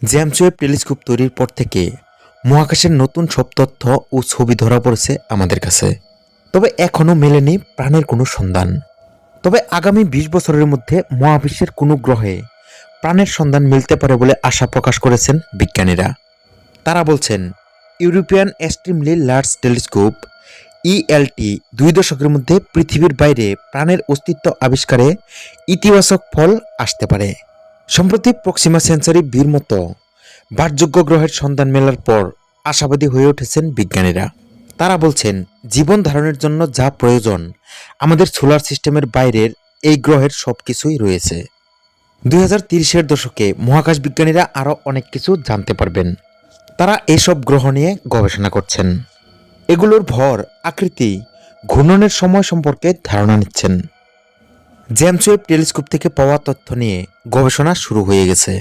James Webb telescope তৈরির পর থেকে মহাকাশের নতুন সব তথ্য ও ছবি ধরা পড়েছে আমাদের কাছে। তবে এখনও মেলেনি প্রাণের কোনো সন্ধান। তবে আগামী ২০ বছরের মধ্যে মহাবিশ্বের কোনো গ্রহে প্রাণের সন্ধান মিলতে পারে বলে আশা প্রকাশ করেছেন বিজ্ঞানীরা। তারা বলছেন, European extremely large telescope ELT ২ দশকের মধ্যে পৃথিবীর বাইরে প্রাণের অস্তিত্ব আবিষ্কারে ইতিবাচক ফল আসতে পারে। সম্প্রতি প্রক্সিমা সেঞ্চুরি বির মতো বাসযোগ্য গ্রহের সন্ধান মেলার পর আশাবাদী হয়ে উঠেছেন বিজ্ঞানীরা। তারা বলছেন, জীবন ধারণের জন্য যা প্রয়োজন আমাদের সোলার সিস্টেমের বাইরের এই গ্রহের সব কিছুই রয়েছে। ২০৩০-এর দশকে মহাকাশ বিজ্ঞানীরা আরও অনেক কিছু জানতে পারবেন। তারা এসব গ্রহ নিয়ে গবেষণা করছেন। এগুলোর ভর, আকৃতি, ঘূর্ণনের সময় সম্পর্কে ধারণা নিচ্ছেন। জেমস ওয়েব টেলিস্কোপ থেকে পাওয়া তথ্য নিয়ে গবেষণা শুরু হয়ে গেছে।